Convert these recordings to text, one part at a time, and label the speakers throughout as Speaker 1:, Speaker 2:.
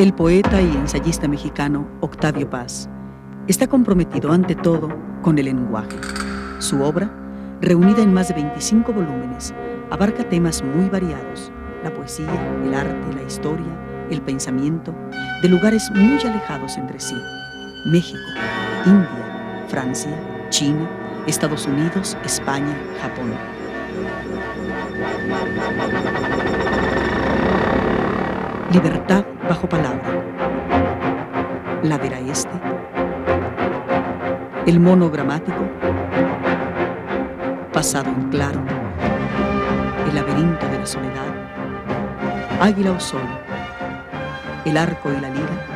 Speaker 1: El poeta y ensayista mexicano Octavio Paz está comprometido ante todo con el lenguaje. Su obra, reunida en más de 25 volúmenes, abarca temas muy variados: la poesía, el arte, la historia, el pensamiento, de lugares muy alejados entre sí: México, India, Francia, China, Estados Unidos, España, Japón. Libertad bajo palabra, Ladera Este, El mono gramático, Pasado en claro, El laberinto de la soledad, Águila o sol, El arco y la lira,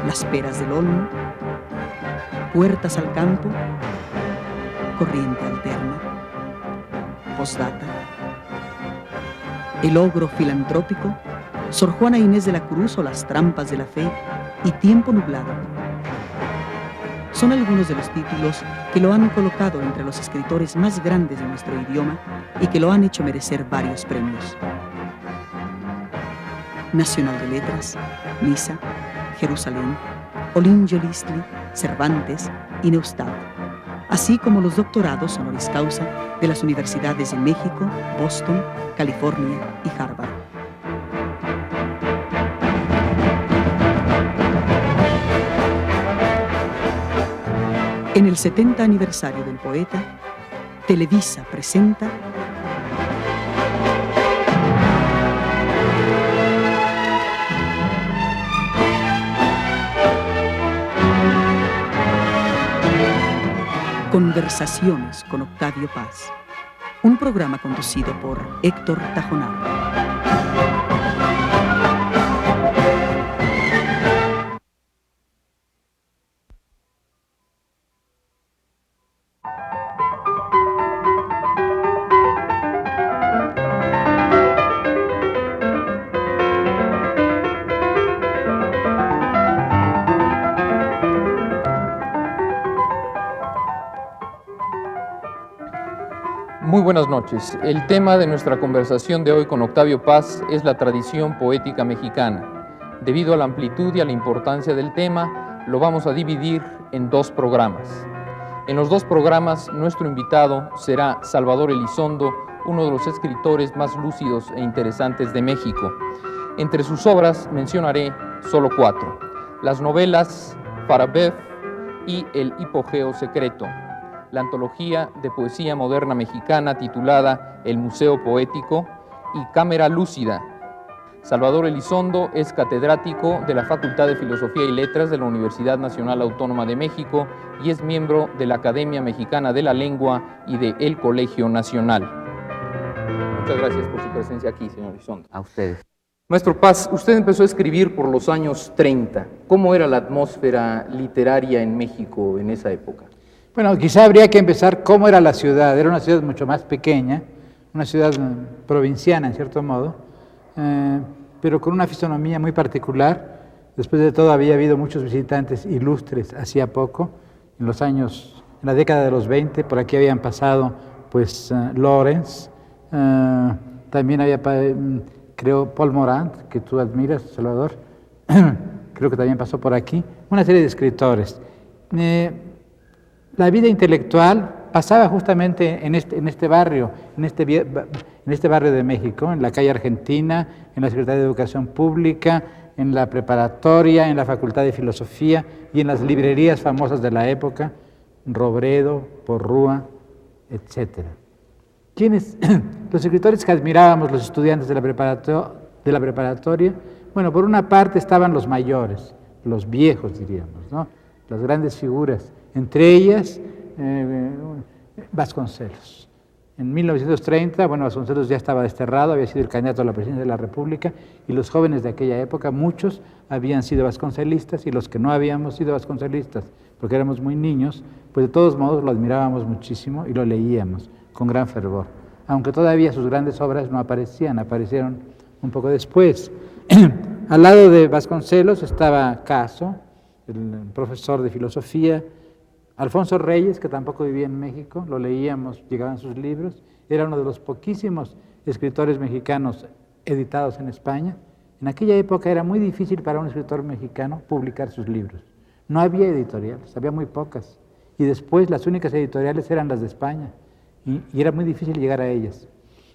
Speaker 1: Las peras del olmo, Puertas al campo, Corriente alterna, Postdata, El ogro filantrópico, Sor Juana Inés de la Cruz o Las trampas de la fe y Tiempo nublado. Son algunos de los títulos que lo han colocado entre los escritores más grandes de nuestro idioma y que lo han hecho merecer varios premios: Nacional de Letras, Niza, Jerusalén, Olin Yolistli, Cervantes y Neustadt, así como los doctorados honoris causa de las universidades de México, Boston, California y Harvard. En el 70 aniversario del poeta, Televisa presenta Conversaciones con Octavio Paz, un programa conducido por Héctor Tajonar.
Speaker 2: Muy buenas noches. El tema de nuestra conversación de hoy con Octavio Paz es la tradición poética mexicana. Debido a la amplitud y a la importancia del tema, lo vamos a dividir en dos programas. En los dos programas, nuestro invitado será Salvador Elizondo, uno de los escritores más lúcidos e interesantes de México. Entre sus obras mencionaré solo 4: las novelas Farabef y El hipogeo secreto, la antología de poesía moderna mexicana titulada El Museo Poético y Cámara Lúcida. Salvador Elizondo es catedrático de la Facultad de Filosofía y Letras de la Universidad Nacional Autónoma de México y es miembro de la Academia Mexicana de la Lengua y de El Colegio Nacional. Muchas gracias por su presencia aquí, señor Elizondo.
Speaker 3: A ustedes.
Speaker 2: Maestro Paz, usted empezó a escribir por los años 30. ¿Cómo era la atmósfera literaria en México en esa época?
Speaker 4: Bueno, quizá habría que empezar cómo era la ciudad. Era una ciudad mucho más pequeña, una ciudad provinciana en cierto modo, pero con una fisonomía muy particular. Después de todo había habido muchos visitantes ilustres hacía poco, en la década de los 20, por aquí habían pasado pues Lawrence, también había, creo, Paul Morand, que tú admiras, Salvador, creo que también pasó por aquí, una serie de escritores. La vida intelectual pasaba justamente en este barrio, en este barrio de México, en la calle Argentina, en la Secretaría de Educación Pública, en la preparatoria, en la Facultad de Filosofía y en las librerías famosas de la época, Robredo, Porrúa, etc. ¿Quiénes? Los escritores que admirábamos, los estudiantes de la preparatoria, bueno, por una parte estaban los mayores, los viejos diríamos, ¿no? Las grandes figuras. Entre ellas, Vasconcelos. En 1930, bueno, Vasconcelos ya estaba desterrado, había sido el candidato a la presidencia de la República, y los jóvenes de aquella época, muchos habían sido vasconcelistas, y los que no habíamos sido vasconcelistas, porque éramos muy niños, pues de todos modos lo admirábamos muchísimo y lo leíamos con gran fervor. Aunque todavía sus grandes obras no aparecieron un poco después. Al lado de Vasconcelos estaba Caso, el profesor de filosofía, Alfonso Reyes, que tampoco vivía en México, lo leíamos, llegaban sus libros, era uno de los poquísimos escritores mexicanos editados en España, En aquella época era muy difícil para un escritor mexicano publicar sus libros. No había editoriales, había muy pocas. Y después las únicas editoriales eran las de España. Y era muy difícil llegar a ellas.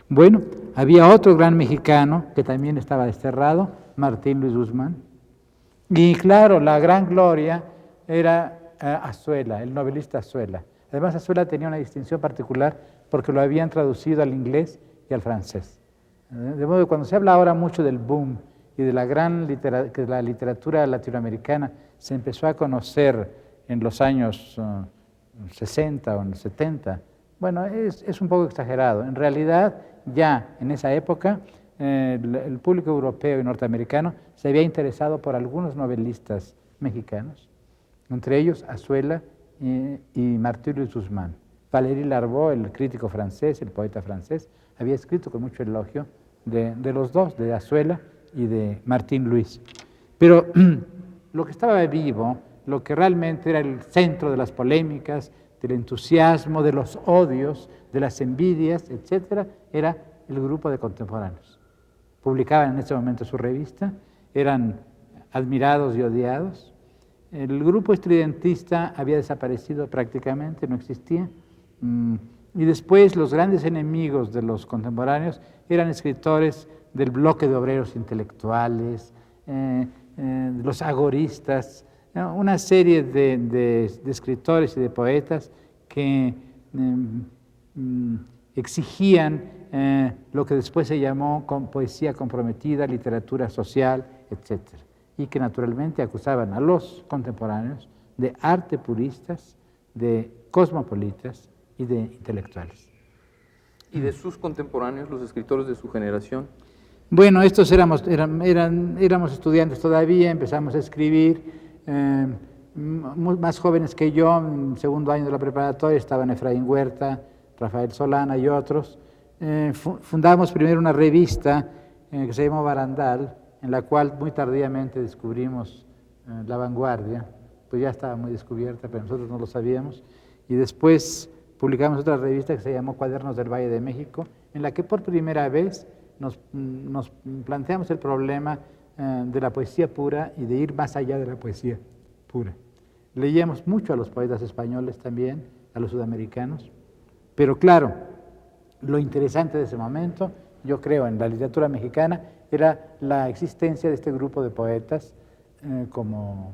Speaker 4: Bueno, había otro gran mexicano que también estaba desterrado, Martín Luis Guzmán. Y claro, la gran gloria era Azuela, el novelista Azuela. Además, Azuela tenía una distinción particular porque lo habían traducido al inglés y al francés. De modo que cuando se habla ahora mucho del boom y de la gran que la literatura latinoamericana se empezó a conocer en los años 60 o 70, bueno, es un poco exagerado. En realidad, ya en esa época, el público europeo y norteamericano se había interesado por algunos novelistas mexicanos, entre ellos Azuela y Martín Luis Guzmán. Valéry Larbaud, el crítico francés, el poeta francés, había escrito con mucho elogio de los dos, de Azuela y de Martín Luis. Pero lo que estaba vivo, lo que realmente era el centro de las polémicas, del entusiasmo, de los odios, de las envidias, etcétera, era el grupo de contemporáneos. Publicaban en ese momento su revista, eran admirados y odiados. El grupo estridentista había desaparecido prácticamente, no existía. Y después los grandes enemigos de los contemporáneos eran escritores del bloque de obreros intelectuales, los agoristas, una serie de escritores y de poetas que exigían lo que después se llamó poesía comprometida, literatura social, etc. Y que naturalmente acusaban a los contemporáneos de arte puristas, de cosmopolitas y de intelectuales.
Speaker 2: ¿Y de sus contemporáneos, los escritores de su generación?
Speaker 4: Bueno, estos éramos estudiantes todavía, empezamos a escribir, más jóvenes que yo, en segundo año de la preparatoria, estaban Efraín Huerta, Rafael Solana y otros. Fundamos primero una revista que se llamó Barandal, en la cual muy tardíamente descubrimos La Vanguardia, pues ya estaba muy descubierta, pero nosotros no lo sabíamos. Y después publicamos otra revista que se llamó Cuadernos del Valle de México, en la que por primera vez nos planteamos el problema de la poesía pura y de ir más allá de la poesía pura. Leíamos mucho a los poetas españoles también, a los sudamericanos, pero claro, lo interesante de ese momento, yo creo, en la literatura mexicana, era la existencia de este grupo de poetas como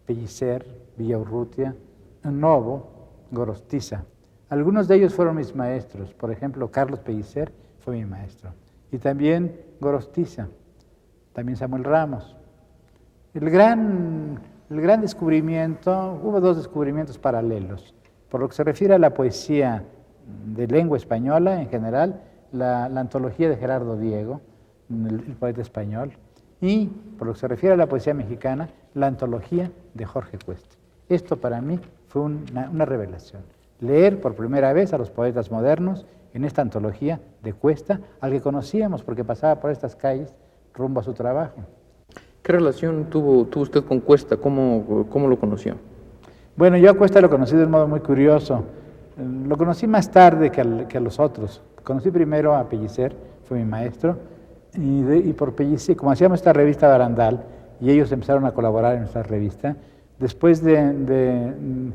Speaker 4: Pellicer, Villaurrutia, Novo, Gorostiza. Algunos de ellos fueron mis maestros, por ejemplo, Carlos Pellicer fue mi maestro, y también Gorostiza, también Samuel Ramos. El gran descubrimiento, hubo dos descubrimientos paralelos. Por lo que se refiere a la poesía de lengua española en general, la antología de Gerardo Diego, el poeta español, y por lo que se refiere a la poesía mexicana, la antología de Jorge Cuesta. Esto para mí fue una revelación. Leer por primera vez a los poetas modernos en esta antología de Cuesta, al que conocíamos porque pasaba por estas calles rumbo a su trabajo.
Speaker 2: ¿Qué relación tuvo usted con Cuesta? ¿Cómo lo conoció?
Speaker 4: Bueno, yo a Cuesta lo conocí de un modo muy curioso. Lo conocí más tarde que a los otros. Conocí primero a Pellicer, fue mi maestro, y por Pellicer, como hacíamos esta revista Barandal, y ellos empezaron a colaborar en nuestra revista, después de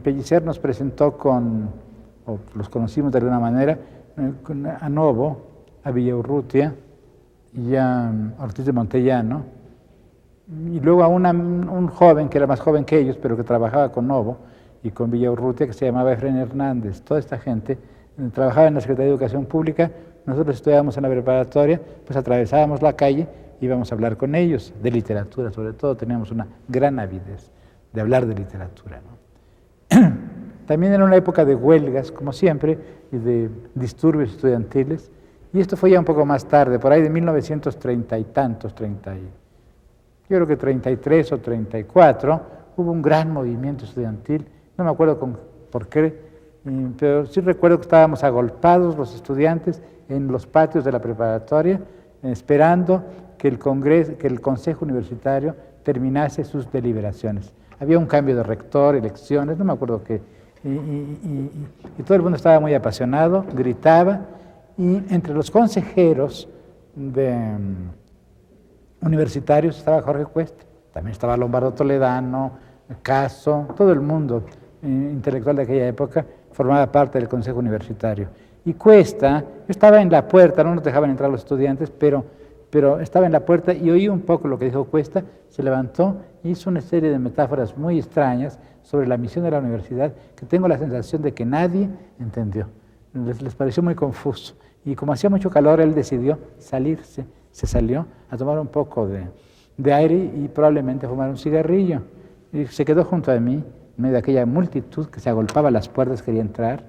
Speaker 4: Pellicer nos presentó o los conocimos de alguna manera, a Novo, a Villaurrutia y a Ortiz de Montellano, y luego a un joven que era más joven que ellos, pero que trabajaba con Novo y con Villaurrutia, que se llamaba Efraín Hernández. Toda esta gente trabajaba en la Secretaría de Educación Pública. Nosotros estudiábamos en la preparatoria, pues atravesábamos la calle, íbamos a hablar con ellos, de literatura sobre todo, teníamos una gran avidez de hablar de literatura, ¿no? También era una época de huelgas, como siempre, y de disturbios estudiantiles, y esto fue ya un poco más tarde, por ahí de 1930 y tantos, yo creo que 33 o 34, hubo un gran movimiento estudiantil, no me acuerdo por qué, pero sí recuerdo que estábamos agolpados los estudiantes en los patios de la preparatoria, esperando que el Consejo Universitario terminase sus deliberaciones. Había un cambio de rector, elecciones, no me acuerdo qué, y todo el mundo estaba muy apasionado, gritaba, y entre los consejeros universitarios estaba Jorge Cuesta, también estaba Lombardo Toledano, Caso, todo el mundo intelectual de aquella época formaba parte del Consejo Universitario. Y Cuesta, yo estaba en la puerta, no nos dejaban entrar los estudiantes, pero estaba en la puerta y oí un poco lo que dijo Cuesta, se levantó y hizo una serie de metáforas muy extrañas sobre la misión de la universidad que tengo la sensación de que nadie entendió. Les pareció muy confuso. Y como hacía mucho calor, él decidió salirse, se salió a tomar un poco de aire y probablemente fumar un cigarrillo. Y se quedó junto a mí, en medio de aquella multitud que se agolpaba a las puertas, quería entrar.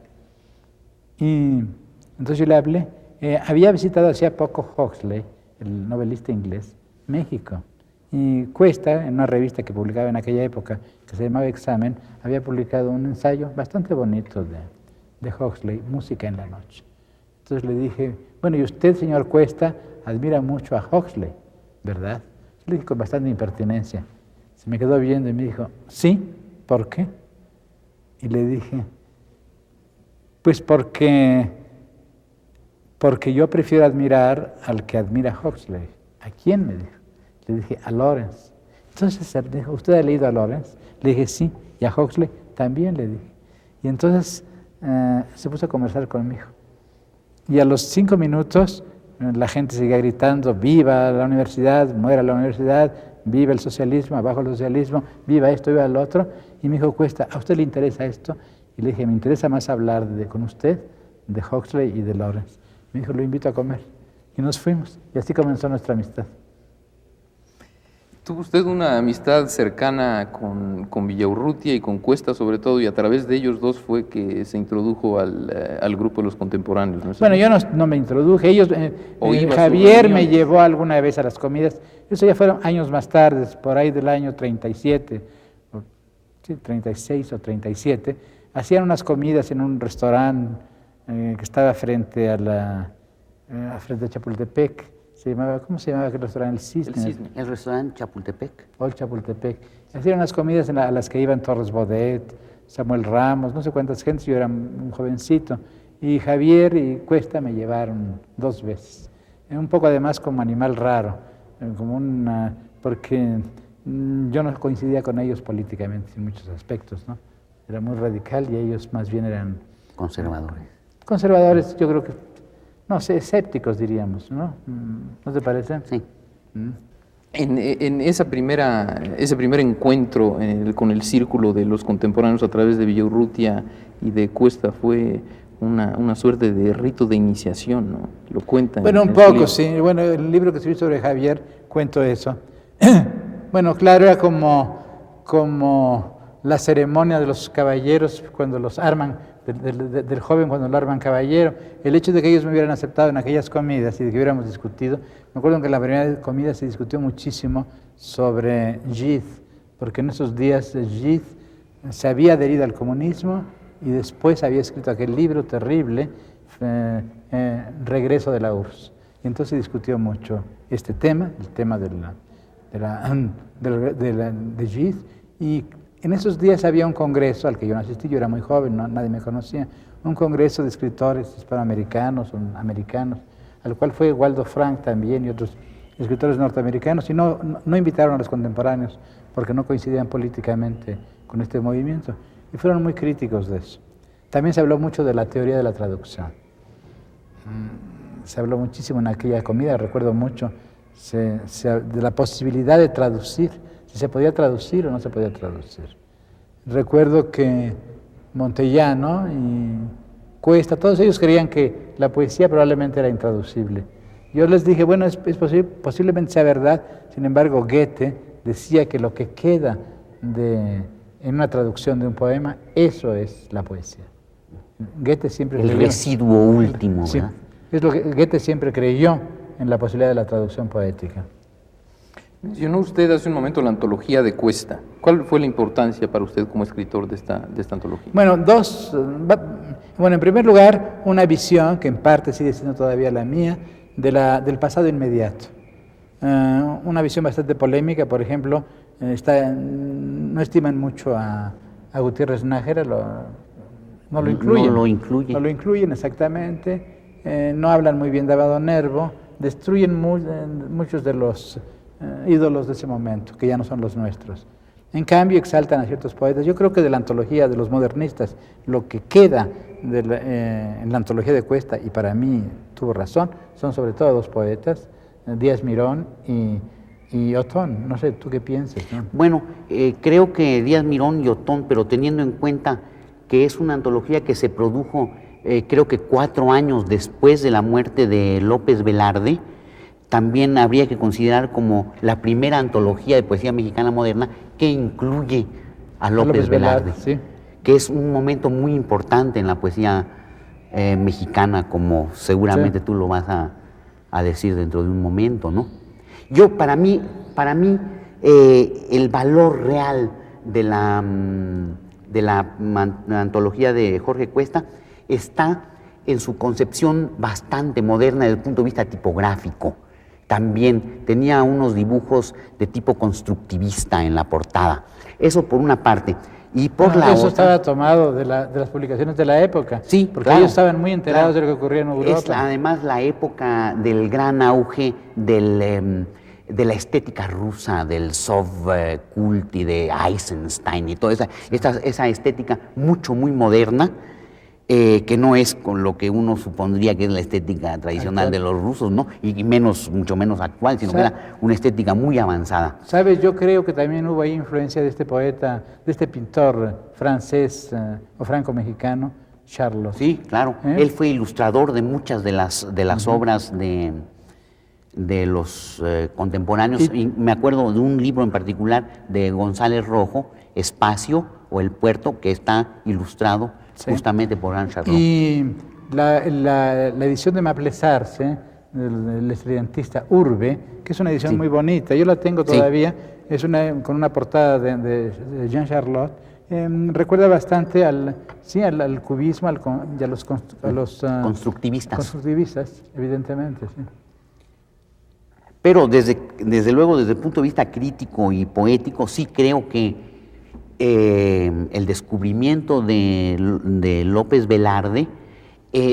Speaker 4: Y entonces yo le hablé. Había visitado hacía poco Huxley, el novelista inglés, México. Y Cuesta, en una revista que publicaba en aquella época, que se llamaba Examen, había publicado un ensayo bastante bonito de Huxley, Música en la noche. Entonces le dije, bueno, y usted, señor Cuesta, admira mucho a Huxley, ¿verdad? Yo le dije con bastante impertinencia. Se me quedó viendo y me dijo, sí, ¿por qué? Y le dije, pues porque yo prefiero admirar al que admira a Huxley. ¿A quién? Me dijo. Le dije, a Lawrence. Entonces él dijo, ¿usted ha leído a Lawrence? Le dije, sí. ¿Y a Huxley? También le dije. Y entonces se puso a conversar conmigo. Y a los 5 minutos la gente seguía gritando, viva la universidad, muera la universidad, viva el socialismo, abajo el socialismo, viva esto, viva el otro. Y me dijo, Cuesta, ¿a usted le interesa esto? Y le dije, me interesa más hablar con usted de Huxley y de Lawrence. Me dijo, lo invito a comer. Y nos fuimos. Y así comenzó nuestra amistad.
Speaker 2: Tuvo usted una amistad cercana con Villaurrutia y con Cuesta sobre todo, y a través de ellos dos fue que se introdujo al grupo de los contemporáneos, ¿no?
Speaker 4: Bueno, yo no me introduje, ellos, Javier me llevó alguna vez a las comidas, eso ya fueron años más tarde, por ahí del año 37, sí, 36 o 37, hacían unas comidas en un restaurante que estaba frente a Chapultepec. ¿Cómo se llamaba aquel restaurante? El Cisne.
Speaker 3: El restaurante Chapultepec.
Speaker 4: Old Chapultepec. Hacían unas comidas a las que iban Torres Bodet, Samuel Ramos, no sé cuántas gentes, yo era un jovencito. Y Javier y Cuesta me llevaron 2 veces. Un poco además como animal raro, porque yo no coincidía con ellos políticamente en muchos aspectos, ¿no? Era muy radical y ellos más bien eran...
Speaker 3: Conservadores.
Speaker 4: Conservadores, yo creo que... no sé, escépticos diríamos, ¿no? ¿No te parece?
Speaker 3: Sí.
Speaker 2: En ese primer encuentro con el círculo de los contemporáneos a través de Villaurrutia y de Cuesta fue una suerte de rito de iniciación, ¿no? Lo cuentan.
Speaker 4: Bueno, un poco, sí. Bueno, el libro que escribí sobre Javier cuento eso. Bueno, claro, era como la ceremonia de los caballeros cuando los arman, del joven cuando lo arman caballero. El hecho de que ellos me hubieran aceptado en aquellas comidas y de que hubiéramos discutido, me acuerdo que en la primera comida se discutió muchísimo sobre Gide, porque en esos días Gide se había adherido al comunismo y después había escrito aquel libro terrible, Regreso de la URSS. Y entonces se discutió mucho este tema, el tema de Gide, y en esos días había un congreso al que yo no asistí, yo era muy joven, nadie me conocía, un congreso de escritores hispanoamericanos o americanos, al cual fue Waldo Frank también y otros escritores norteamericanos, y no invitaron a los contemporáneos porque no coincidían políticamente con este movimiento, y fueron muy críticos de eso. También se habló mucho de la teoría de la traducción. Se habló muchísimo en aquella comida, recuerdo mucho, de la posibilidad de traducir, si se podía traducir o no se podía traducir. Recuerdo que Montellano y Cuesta, todos ellos creían que la poesía probablemente era intraducible. Yo les dije, bueno, es posible, posiblemente sea verdad, sin embargo Goethe decía que lo que queda en una traducción de un poema, eso es la poesía. Goethe siempre
Speaker 3: el residuo último,
Speaker 4: sí,
Speaker 3: ¿verdad?
Speaker 4: Es lo que Goethe siempre creyó en la posibilidad de la traducción poética.
Speaker 2: Mencionó usted hace un momento la antología de Cuesta. ¿Cuál fue la importancia para usted como escritor de esta antología?
Speaker 4: Bueno, en primer lugar, una visión, que en parte sigue siendo todavía la mía, del pasado inmediato. Una visión bastante polémica, por ejemplo, no estiman mucho a Gutiérrez Nájera, no lo incluyen. No lo incluyen exactamente, no hablan muy bien de Abado Nervo, destruyen muchos de los ídolos de ese momento, que ya no son los nuestros. En cambio, exaltan a ciertos poetas. Yo creo que de la antología de los modernistas, lo que queda en la antología de Cuesta, y para mí tuvo razón, son sobre todo dos poetas, Díaz Mirón y Otón. No sé, ¿tú qué piensas, no?
Speaker 3: Bueno, creo que Díaz Mirón y Otón, pero teniendo en cuenta que es una antología que se produjo, creo que 4 años después de la muerte de López Velarde, también habría que considerar como la primera antología de poesía mexicana moderna que incluye a López Velarde,
Speaker 4: sí,
Speaker 3: que es un momento muy importante en la poesía mexicana, como seguramente tú lo vas a decir dentro de un momento, ¿no? Para mí, el valor real de la antología de Jorge Cuesta está en su concepción bastante moderna desde el punto de vista tipográfico. También tenía unos dibujos de tipo constructivista en la portada. Eso por una parte. Y por la
Speaker 4: eso
Speaker 3: otra,
Speaker 4: estaba tomado de las publicaciones de la época.
Speaker 3: Sí,
Speaker 4: porque
Speaker 3: claro,
Speaker 4: ellos estaban muy enterados
Speaker 3: claro.
Speaker 4: de lo que ocurría en Europa.
Speaker 3: Es además la época del gran auge de la estética rusa, del Sov-Kult y de Eisenstein y toda esa estética muy moderna, que no es con lo que uno supondría que es la estética tradicional de los rusos, ¿no? Y mucho menos actual, sino que era una estética muy avanzada.
Speaker 4: ¿Sabes? Yo creo que también hubo ahí influencia de este poeta, de este pintor francés o franco-mexicano, Charlos.
Speaker 3: Sí, claro. Él fue ilustrador de muchas de las obras de los contemporáneos. Y me acuerdo de un libro en particular de González Rojo, Espacio o El Puerto, que está ilustrado justamente por Anne Charlot.
Speaker 4: Y la edición de Maplesarse, el estudiantista Urbe, que es una edición muy bonita, yo la tengo todavía, es con una portada de Jean Charlot. Recuerda bastante al cubismo y a los
Speaker 3: constructivistas.
Speaker 4: Constructivistas, evidentemente, sí.
Speaker 3: Pero desde luego, desde el punto de vista crítico y poético, sí creo que el descubrimiento de López Velarde,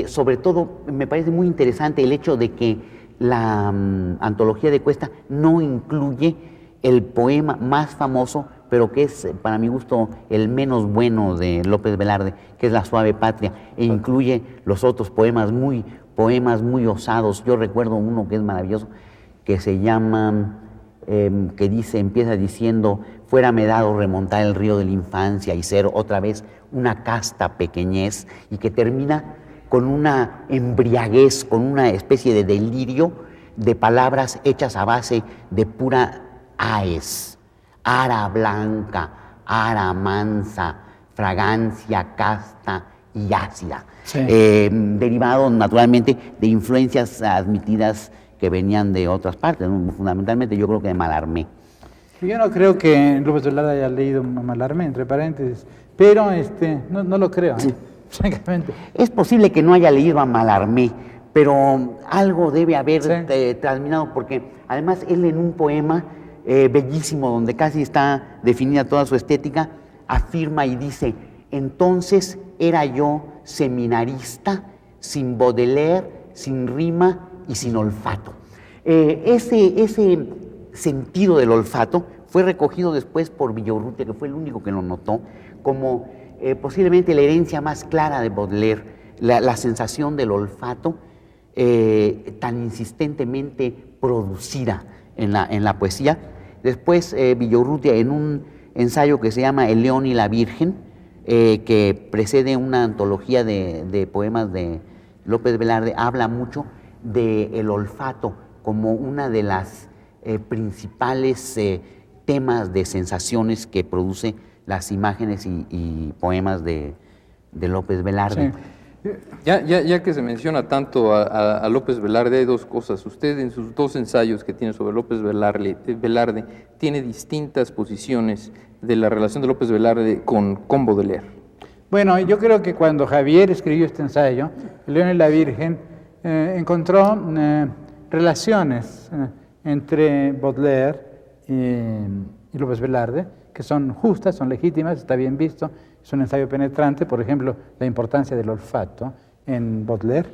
Speaker 3: sobre todo me parece muy interesante el hecho de que la antología de Cuesta no incluye el poema más famoso, pero que es, para mi gusto, el menos bueno de López Velarde, que es La Suave Patria, e incluye los otros poemas muy osados. Yo recuerdo uno que es maravilloso, que se llama, empieza diciendo: fuérame dado remontar el río de la infancia y ser otra vez una casta pequeñez, y que termina con una embriaguez, con una especie de delirio de palabras hechas a base de pura aes, ara blanca, ara mansa, fragancia casta y ácida, derivado naturalmente de influencias admitidas que venían de otras partes, ¿no? Fundamentalmente yo creo que de Mallarmé.
Speaker 4: Yo no creo que López Velarde haya leído Mallarmé, entre paréntesis, pero no lo creo, francamente.
Speaker 3: Es posible que no haya leído a Mallarmé, pero algo debe haber terminado, porque además él en un poema bellísimo, donde casi está definida toda su estética, afirma y dice: entonces era yo seminarista, sin Baudelaire, sin rima y sin olfato. Ese sentido del olfato fue recogido después por Villaurrutia, que fue el único que lo notó, como posiblemente la herencia más clara de Baudelaire, la sensación del olfato tan insistentemente producida en la poesía. Después Villaurrutia, en un ensayo que se llama El León y la Virgen, que precede una antología de poemas de López Velarde, habla mucho del olfato como una de las principales temas de sensaciones que produce las imágenes y poemas de López Velarde.
Speaker 2: Sí. Ya que se menciona tanto a López Velarde, hay dos cosas. Usted en sus dos ensayos que tiene sobre López Velarde tiene distintas posiciones de la relación de López Velarde con Baudelaire.
Speaker 4: Bueno, yo creo que cuando Javier escribió este ensayo, El León y la Virgen, encontró relaciones entre Baudelaire y López Velarde, que son justas, son legítimas, está bien visto, es un ensayo penetrante. Por ejemplo, la importancia del olfato en Baudelaire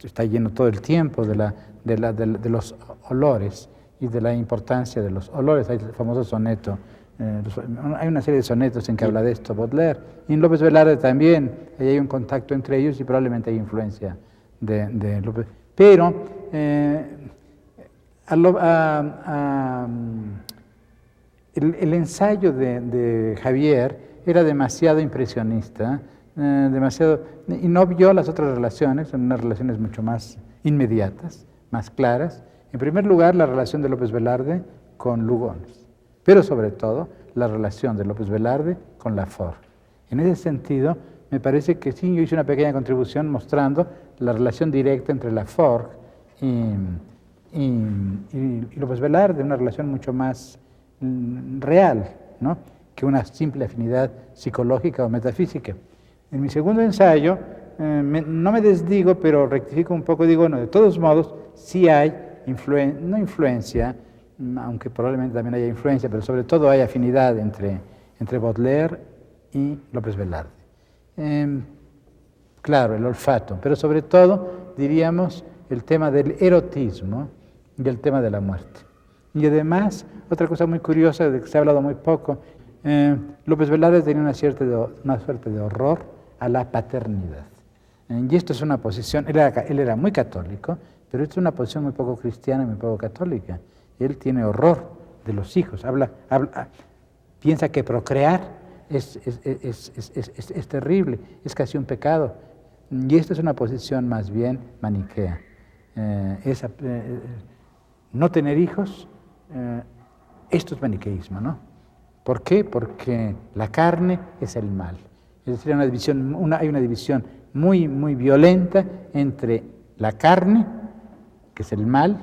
Speaker 4: está lleno todo el tiempo de los olores, y de la importancia de los olores. Hay el famoso soneto, hay una serie de sonetos en que habla de esto Baudelaire, y en López Velarde también, ahí hay un contacto entre ellos y probablemente hay influencia de López. Pero el ensayo de Javier era demasiado impresionista, y no vio las otras relaciones, son unas relaciones mucho más inmediatas, más claras. En primer lugar, la relación de López Velarde con Lugones, pero sobre todo la relación de López Velarde con Lafort. En ese sentido, me parece que sí, yo hice una pequeña contribución mostrando la relación directa entre Lafort y López Velarde, una relación mucho más real, ¿no?, que una simple afinidad psicológica o metafísica. En mi segundo ensayo, no me desdigo, pero rectifico un poco, digo, bueno, de todos modos, sí hay no influencia, aunque probablemente también haya influencia, pero sobre todo hay afinidad entre Baudelaire y López Velarde. Claro, el olfato, pero sobre todo, diríamos, el tema del erotismo y el tema de la muerte. Y además, otra cosa muy curiosa, de que se ha hablado muy poco, López Velarde tenía una suerte de horror a la paternidad. Y esto es una posición, él era muy católico, pero esto es una posición muy poco cristiana y muy poco católica. Él tiene horror de los hijos, piensa que procrear es terrible, es casi un pecado. Y esta es una posición más bien maniquea. No tener hijos, esto es maniqueísmo, ¿no? ¿Por qué? Porque la carne es el mal. Es decir, hay una división muy, muy violenta entre la carne, que es el mal,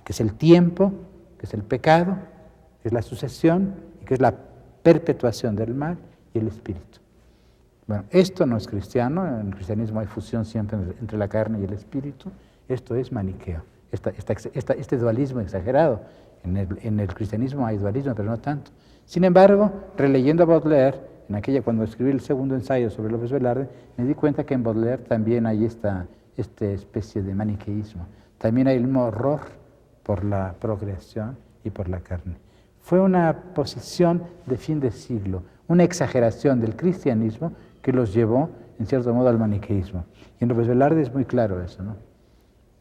Speaker 4: que es el tiempo, que es el pecado, que es la sucesión y que es la perpetuación del mal, y el espíritu. Bueno, esto no es cristiano, en el cristianismo hay fusión siempre entre la carne y el espíritu, esto es maniqueo, este dualismo exagerado. En el cristianismo hay dualismo, pero no tanto. Sin embargo, releyendo a Baudelaire, cuando escribí el segundo ensayo sobre López Velarde, me di cuenta que en Baudelaire también hay esta especie de maniqueísmo. También hay el mismo horror por la procreación y por la carne. Fue una posición de fin de siglo, una exageración del cristianismo que los llevó, en cierto modo, al maniqueísmo. Y en López Velarde es muy claro eso, ¿no?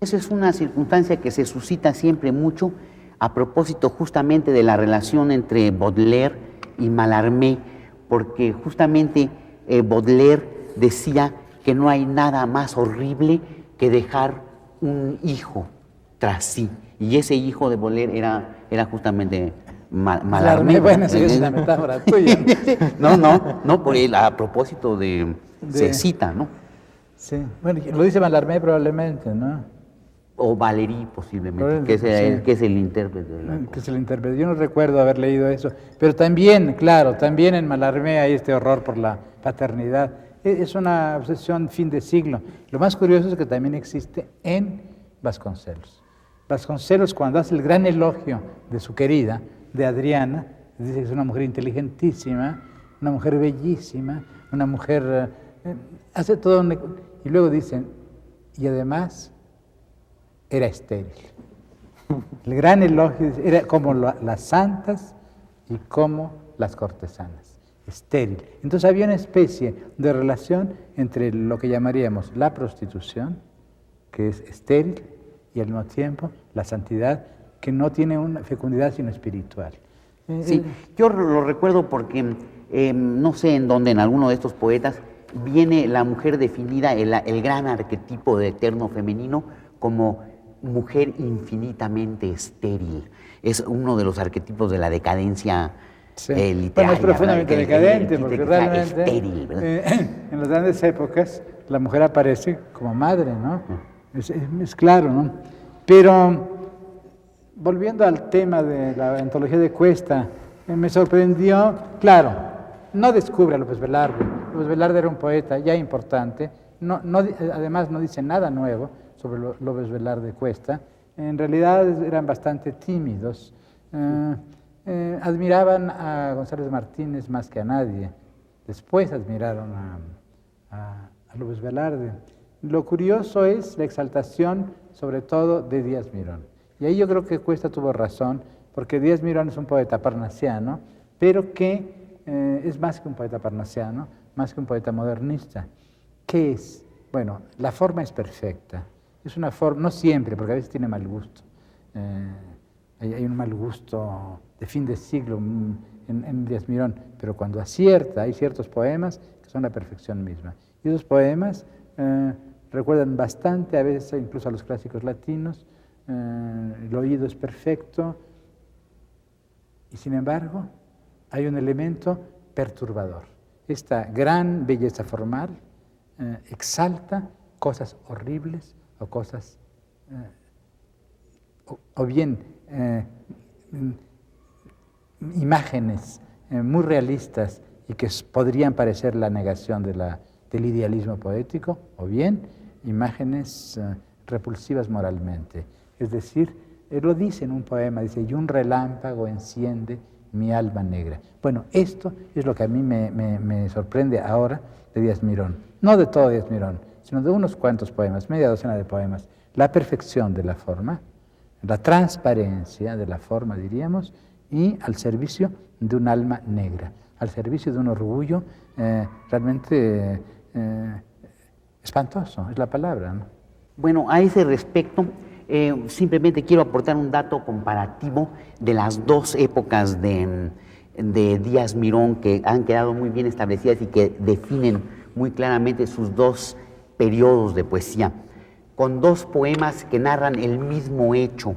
Speaker 3: Esa es una circunstancia que se suscita siempre mucho a propósito justamente de la relación entre Baudelaire y Mallarmé, porque justamente Baudelaire decía que no hay nada más horrible que dejar un hijo tras sí, y ese hijo de Baudelaire era justamente Mallarmé.
Speaker 4: Bueno, sí, es una metáfora tuya.
Speaker 3: No, por él, a propósito se cita, ¿no?
Speaker 4: Sí, bueno, lo dice Mallarmé probablemente, ¿no?
Speaker 3: O Valéry posiblemente, que es el intérprete de la
Speaker 4: que es el intérprete. Yo no recuerdo haber leído eso, pero también, claro, también en Mallarmé hay este horror por la paternidad. Es una obsesión fin de siglo. Lo más curioso es que también existe en Vasconcelos. Vasconcelos, cuando hace el gran elogio de su querida, de Adriana, dice que es una mujer inteligentísima, una mujer bellísima, una mujer... hace todo y luego dicen, y además era estéril. El gran elogio era como las santas y como las cortesanas, estéril. Entonces había una especie de relación entre lo que llamaríamos la prostitución, que es estéril, y al mismo tiempo la santidad, que no tiene una fecundidad sino espiritual.
Speaker 3: Sí, yo lo recuerdo porque no sé en dónde, en alguno de estos poetas, viene la mujer definida, el gran arquetipo de eterno femenino, como mujer infinitamente estéril. Es uno de los arquetipos de la decadencia literaria.
Speaker 4: Bueno, es profundamente decadente, porque realmente
Speaker 3: estéril,
Speaker 4: en las grandes épocas la mujer aparece como madre, ¿no? Es claro, ¿no? Pero volviendo al tema de la antología de Cuesta, me sorprendió, claro, no descubre a López Velarde. López Velarde era un poeta ya importante, además no dice nada nuevo sobre López Velarde Cuesta. En realidad eran bastante tímidos, admiraban a González Martínez más que a nadie, después admiraron a López Velarde. Lo curioso es la exaltación, sobre todo, de Díaz Mirón. Y ahí yo creo que Cuesta tuvo razón, porque Díaz Mirón es un poeta parnasiano, pero que es más que un poeta parnasiano, más que un poeta modernista. ¿Qué es? Bueno, la forma es perfecta. Es una forma, no siempre, porque a veces tiene mal gusto. Hay un mal gusto de fin de siglo en Díaz Mirón, pero cuando acierta, hay ciertos poemas que son la perfección misma. Y esos poemas recuerdan bastante, a veces incluso a los clásicos latinos. El oído es perfecto, y sin embargo hay un elemento perturbador. Esta gran belleza formal exalta cosas horribles o cosas, o bien imágenes muy realistas y que podrían parecer la negación del idealismo poético, o bien imágenes repulsivas moralmente. Es decir, él lo dice en un poema, dice, y un relámpago enciende mi alma negra. Bueno, esto es lo que a mí me sorprende ahora de Díaz Mirón. No de todo Díaz Mirón, sino de unos cuantos poemas, media docena de poemas. La perfección de la forma, la transparencia de la forma, diríamos, y al servicio de un alma negra, al servicio de un orgullo realmente espantoso, es la palabra, ¿no?
Speaker 3: Bueno, a ese respecto, simplemente quiero aportar un dato comparativo de las dos épocas de Díaz Mirón que han quedado muy bien establecidas y que definen muy claramente sus dos periodos de poesía, con dos poemas que narran el mismo hecho,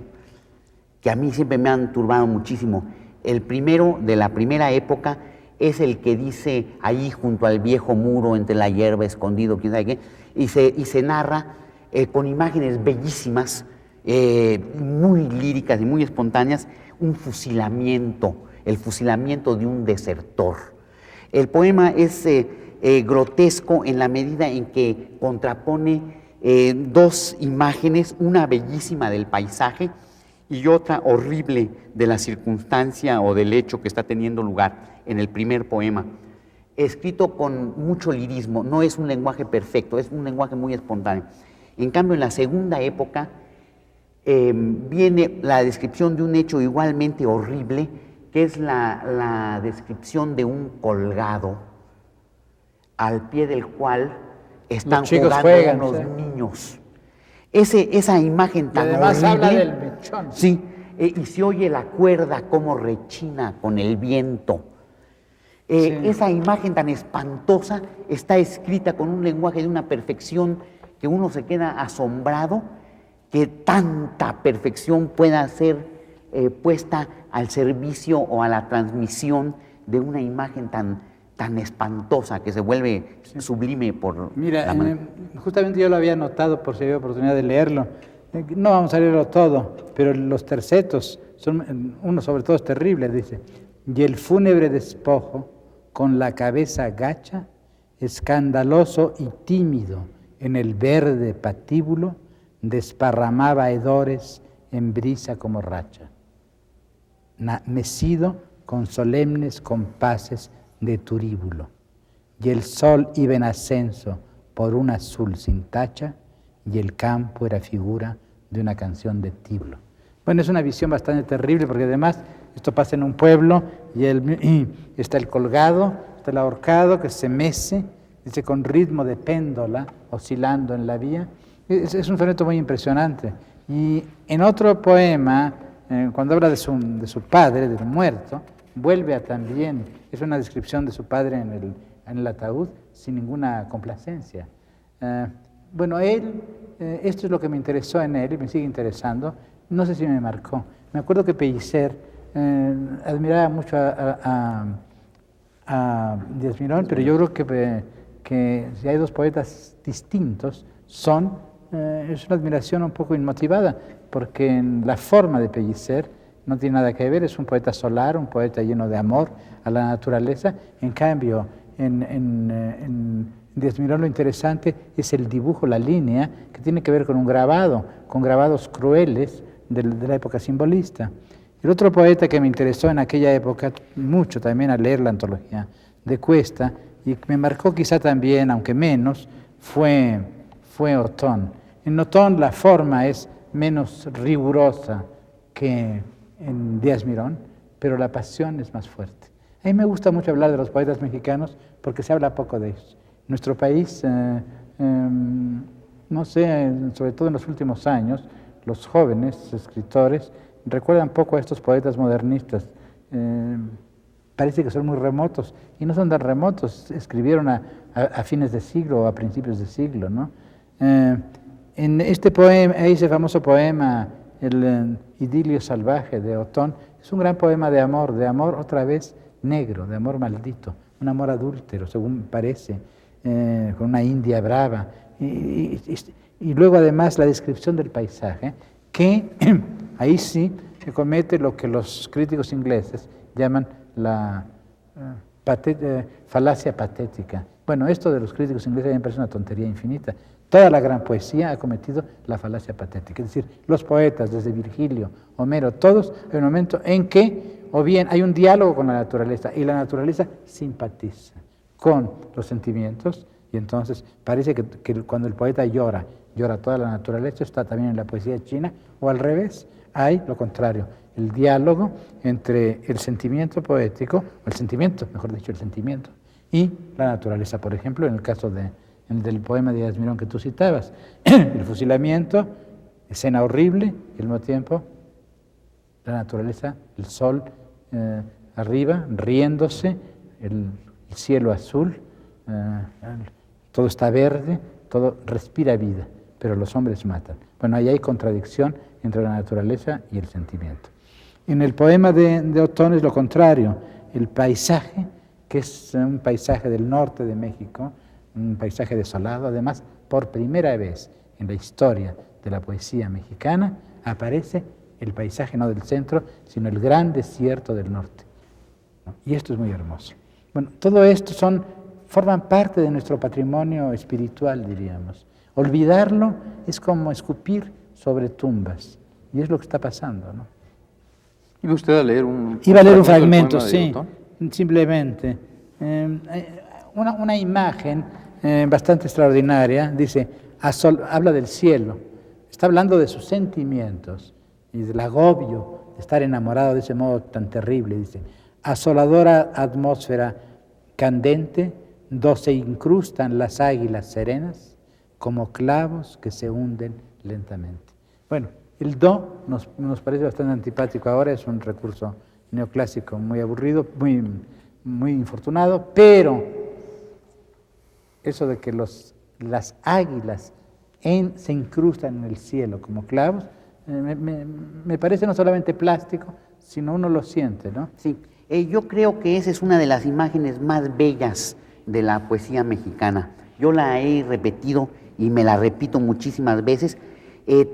Speaker 3: que a mí siempre me han turbado muchísimo. El primero, de la primera época, es el que dice ahí junto al viejo muro, entre la hierba, escondido, quién sabe qué, y se narra con imágenes bellísimas, muy líricas y muy espontáneas, un fusilamiento, el fusilamiento de un desertor. El poema es grotesco en la medida en que contrapone dos imágenes, una bellísima del paisaje y otra horrible de la circunstancia o del hecho que está teniendo lugar en el primer poema. Escrito con mucho lirismo, no es un lenguaje perfecto, es un lenguaje muy espontáneo. En cambio, en la segunda época viene la descripción de un hecho igualmente horrible, que es la descripción de un colgado al pie del cual están jugando unos niños. Esa imagen tan horrible.
Speaker 4: Además habla del mechón.
Speaker 3: Sí, y se oye la cuerda cómo rechina con el viento. Sí. Esa imagen tan espantosa está escrita con un lenguaje de una perfección que uno se queda asombrado que tanta perfección pueda ser puesta al servicio o a la transmisión de una imagen tan espantosa que se vuelve sublime por
Speaker 4: Mira, justamente yo lo había notado por si había oportunidad de leerlo. No vamos a leerlo todo, pero los tercetos, uno sobre todo es terrible, dice, y el fúnebre despojo, con la cabeza gacha, escandaloso y tímido, en el verde patíbulo, desparramaba hedores en brisa como racha, mecido con solemnes compases de turíbulo, y el sol iba en ascenso por un azul sin tacha, y el campo era figura de una canción de Tiblo. Bueno, es una visión bastante terrible, porque además esto pasa en un pueblo, y está el colgado, está el ahorcado que se mece, dice, con ritmo de péndola, oscilando en la vía. Es un fenómeno muy impresionante. Y en otro poema, cuando habla de su padre, del muerto, vuelve a también, es una descripción de su padre en el ataúd, sin ninguna complacencia. Bueno, esto es lo que me interesó en él y me sigue interesando. No sé si me marcó. Me acuerdo que Pellicer admiraba mucho a Díaz Mirón, pero yo creo que si hay dos poetas distintos, es una admiración un poco inmotivada, porque en la forma de Pellicer no tiene nada que ver, es un poeta solar, un poeta lleno de amor a la naturaleza. En cambio, en Díaz Mirón lo interesante es el dibujo, la línea, que tiene que ver con un grabado, con grabados crueles de la época simbolista. El otro poeta que me interesó en aquella época mucho también al leer la antología de Cuesta, y me marcó quizá también, aunque menos, fue Otón. En Otón la forma es menos rigurosa, que en Díaz Mirón, pero la pasión es más fuerte. A mí me gusta mucho hablar de los poetas mexicanos porque se habla poco de ellos. Nuestro país, no sé, sobre todo en los últimos años, los jóvenes escritores recuerdan poco a estos poetas modernistas. Parece que son muy remotos, y no son tan remotos, escribieron a fines de siglo o a principios de siglo, ¿no? En este poema, ese famoso poema, el Idilio salvaje de Otón, es un gran poema de amor otra vez negro, de amor maldito, un amor adúltero, según parece, con una india brava, y luego además la descripción del paisaje, que ahí sí se comete lo que los críticos ingleses llaman la falacia patética. Bueno, esto de los críticos ingleses me parece una tontería infinita. Toda la gran poesía ha cometido la falacia patética. Es decir, los poetas, desde Virgilio, Homero, todos, hay un momento en que o bien hay un diálogo con la naturaleza y la naturaleza simpatiza con los sentimientos, y entonces parece que cuando el poeta llora toda la naturaleza. Está también en la poesía china, o al revés, hay lo contrario, el diálogo entre el sentimiento poético, el sentimiento y la naturaleza. Por ejemplo, en el caso del poema de Díaz Mirón que tú citabas, el fusilamiento, escena horrible, y al mismo tiempo la naturaleza, el sol arriba, riéndose, el cielo azul, todo está verde, todo respira vida, pero los hombres matan. Bueno, ahí hay contradicción entre la naturaleza y el sentimiento. En el poema de Otón es lo contrario, el paisaje, que es un paisaje del norte de México, un paisaje desolado. Además, por primera vez en la historia de la poesía mexicana, aparece el paisaje no del centro, sino el gran desierto del norte. Y esto es muy hermoso. Bueno, todo esto forman parte de nuestro patrimonio espiritual, diríamos. Olvidarlo es como escupir sobre tumbas, y es lo que está pasando, ¿no?
Speaker 2: ¿Iba usted a leer un
Speaker 4: Iba a leer un fragmento, sí, simplemente. Una imagen bastante extraordinaria, dice, habla del cielo, está hablando de sus sentimientos y del agobio de estar enamorado de ese modo tan terrible. Dice, asoladora atmósfera candente, do se incrustan las águilas serenas como clavos que se hunden lentamente. Bueno, el do nos parece bastante antipático ahora, es un recurso neoclásico muy aburrido, muy infortunado, pero eso de que las águilas se incrustan en el cielo como clavos, me parece no solamente plástico, sino uno lo siente, ¿no?
Speaker 3: Sí, yo creo que esa es una de las imágenes más bellas de la poesía mexicana. Yo la he repetido y me la repito muchísimas veces,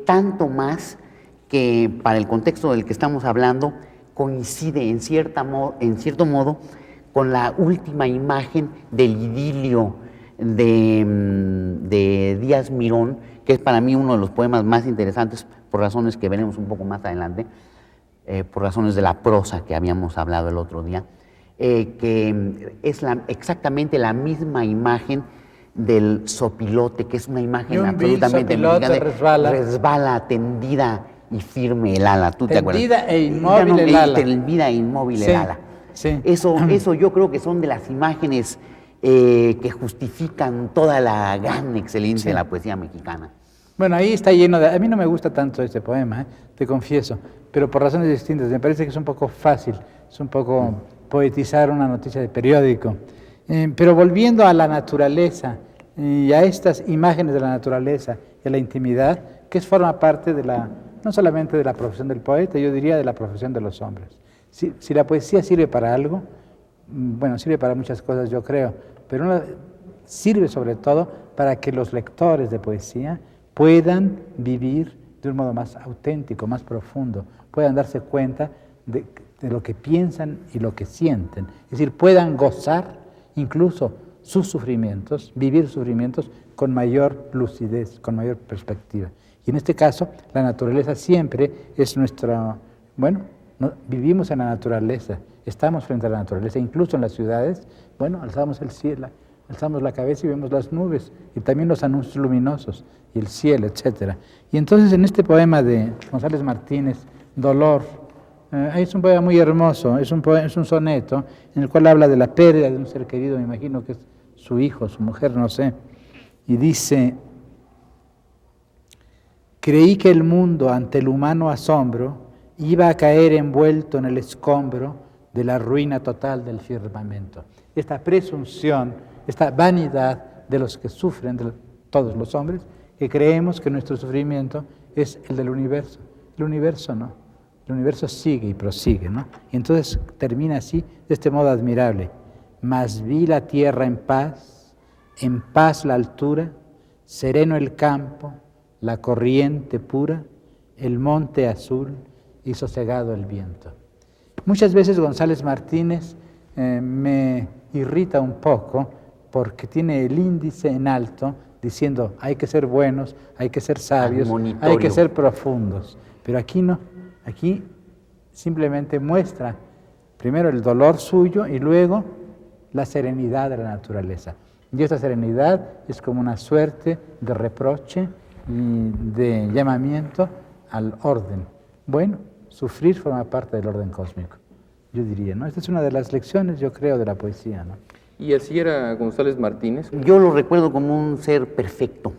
Speaker 3: tanto más que para el contexto del que estamos hablando coincide en cierto modo con la última imagen del idilio de Díaz Mirón, que es para mí uno de los poemas más interesantes por razones que veremos un poco más adelante, por razones de la prosa que habíamos hablado el otro día, que es exactamente la misma imagen del sopilote, que es una imagen absolutamente mexicana, resbala tendida y firme el ala. ¿Tú te acuerdas?
Speaker 4: Tendida e inmóvil el ala.
Speaker 3: Tendida e inmóvil el ala.
Speaker 4: Sí.
Speaker 3: Eso yo creo que son de las imágenes que justifican toda la gran excelencia de la poesía mexicana.
Speaker 4: Bueno, ahí está lleno de... A mí no me gusta tanto este poema, te confieso, pero por razones distintas. Me parece que es un poco fácil, es un poco poetizar una noticia de periódico. Pero volviendo a la naturaleza y a estas imágenes de la naturaleza y a la intimidad, que forma parte de no solamente de la profesión del poeta, yo diría de la profesión de los hombres. Si la poesía sirve para algo, bueno, sirve para muchas cosas, yo creo, pero sirve sobre todo para que los lectores de poesía puedan vivir de un modo más auténtico, más profundo, puedan darse cuenta de lo que piensan y lo que sienten, es decir, puedan gozar incluso sus sufrimientos, vivir sufrimientos con mayor lucidez, con mayor perspectiva. Y en este caso, la naturaleza siempre es vivimos en la naturaleza, estamos frente a la naturaleza, incluso en las ciudades, alzamos el cielo, alzamos la cabeza y vemos las nubes, y también los anuncios luminosos, y el cielo, etc. Y entonces en este poema de González Martínez, Dolor. Es un poema muy hermoso, es un soneto en el cual habla de la pérdida de un ser querido, me imagino que es su hijo, su mujer, no sé, y dice: creí que el mundo ante el humano asombro iba a caer envuelto en el escombro de la ruina total del firmamento. Esta presunción, esta vanidad de los que sufren, de todos los hombres, que creemos que nuestro sufrimiento es el del universo. El universo no. El universo sigue y prosigue, ¿no? Y entonces termina así, de este modo admirable. Mas vi la tierra en paz la altura, sereno el campo, la corriente pura, el monte azul y sosegado el viento. Muchas veces González Martínez me irrita un poco porque tiene el índice en alto diciendo hay que ser buenos, hay que ser sabios, hay que ser profundos. Pero aquí no, aquí simplemente muestra primero el dolor suyo y luego la serenidad de la naturaleza. Y esta serenidad es como una suerte de reproche y de llamamiento al orden. Bueno, sufrir forma parte del orden cósmico, yo diría, ¿no? Esta es una de las lecciones, yo creo, de la poesía, ¿no?
Speaker 2: ¿Y así era González Martínez?
Speaker 3: Yo lo recuerdo como un ser perfecto.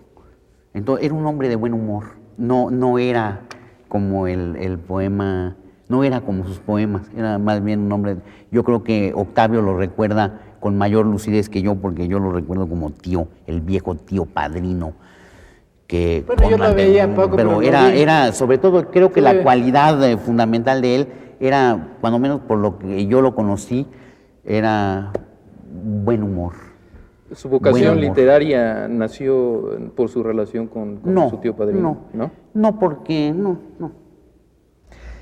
Speaker 3: Entonces, era un hombre de buen humor. No era como el poema, no era como sus poemas, era más bien un hombre. Yo creo que Octavio lo recuerda con mayor lucidez que yo, porque yo lo recuerdo como tío, el viejo tío padrino. Que
Speaker 4: bueno, yo lo veía poco,
Speaker 3: pero era, sobre todo, creo que la cualidad fundamental de él era, cuando menos por lo que yo lo conocí, era buen humor.
Speaker 2: ¿Su vocación literaria nació por su relación con su tío padrino?
Speaker 3: No, porque no.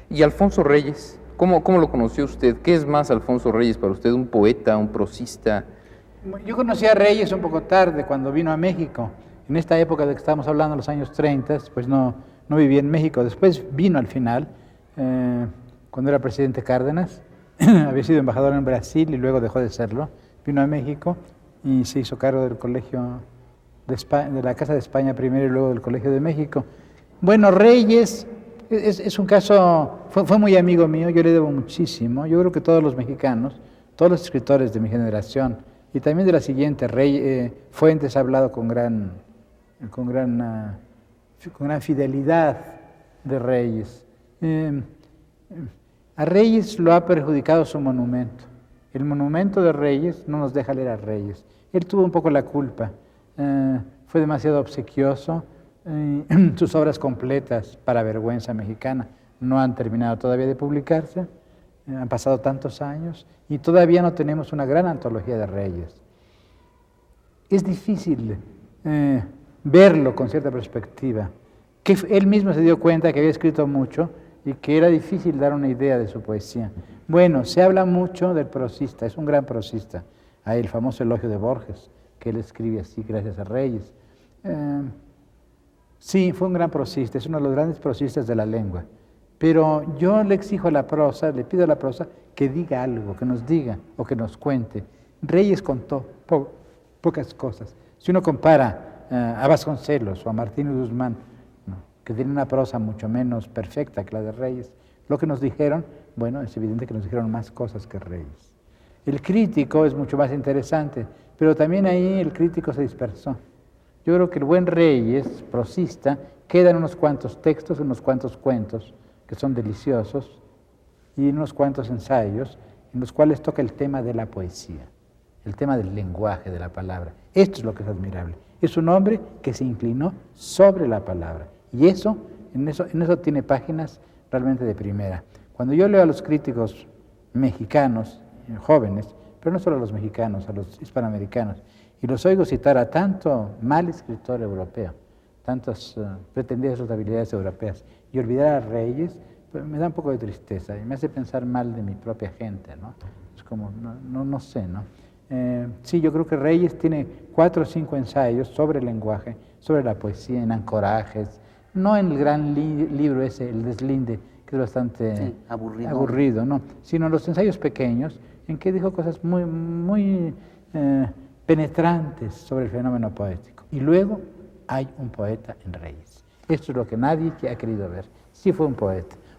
Speaker 2: ¿Y Alfonso Reyes? ¿Cómo lo conoció usted? ¿Qué es más Alfonso Reyes para usted? ¿Un poeta, un prosista?
Speaker 4: Yo conocí a Reyes un poco tarde, cuando vino a México. En esta época de que estamos hablando, los años 30, pues no viví en México. Después vino al final, cuando era presidente Cárdenas, había sido embajador en Brasil y luego dejó de serlo. Vino a México y se hizo cargo del colegio de la Casa de España primero y luego del Colegio de México. Bueno, Reyes es un caso, fue muy amigo mío, yo le debo muchísimo. Yo creo que todos los mexicanos, todos los escritores de mi generación y también de la siguiente, Fuentes ha hablado con gran fidelidad de Reyes. A Reyes lo ha perjudicado su monumento. El monumento de Reyes no nos deja leer a Reyes. Él tuvo un poco la culpa. Fue demasiado obsequioso. Sus obras completas, para vergüenza mexicana, no han terminado todavía de publicarse. Han pasado tantos años y todavía no tenemos una gran antología de Reyes. Es difícil verlo con cierta perspectiva. Que él mismo se dio cuenta que había escrito mucho y que era difícil dar una idea de su poesía. Bueno, se habla mucho del prosista, es un gran prosista. Hay el famoso elogio de Borges, que él escribe así gracias a Reyes. Sí, fue un gran prosista, es uno de los grandes prosistas de la lengua. Pero yo le exijo a la prosa, le pido a la prosa que diga algo, que nos diga o que nos cuente. Reyes contó pocas cosas. Si uno compara a Vasconcelos o a Martín Guzmán, que tienen una prosa mucho menos perfecta que la de Reyes, lo que nos dijeron, bueno, es evidente que nos dijeron más cosas que Reyes. El crítico es mucho más interesante, pero también ahí el crítico se dispersó. Yo creo que el buen Reyes, prosista, quedan unos cuantos textos, unos cuantos cuentos, que son deliciosos, y unos cuantos ensayos, en los cuales toca el tema de la poesía, el tema del lenguaje, de la palabra. Esto es lo que es admirable. Es un hombre que se inclinó sobre la palabra. Y en eso tiene páginas realmente de primera. Cuando yo leo a los críticos mexicanos, jóvenes, pero no solo a los mexicanos, a los hispanoamericanos, y los oigo citar a tanto mal escritor europeo, tantas pretendidas habilidades europeas, y olvidar a Reyes, pues me da un poco de tristeza y me hace pensar mal de mi propia gente, ¿no? Es como, no sé, ¿no? Sí, yo creo que Reyes tiene 4 o 5 ensayos sobre el lenguaje, sobre la poesía, en ancorajes, no en el gran libro ese, El Deslinde, que es bastante aburrido, ¿no? Sino en los ensayos pequeños, en que dijo cosas muy penetrantes sobre el fenómeno poético. Y luego hay un poeta en Reyes. Esto es lo que nadie ha querido ver. Sí fue un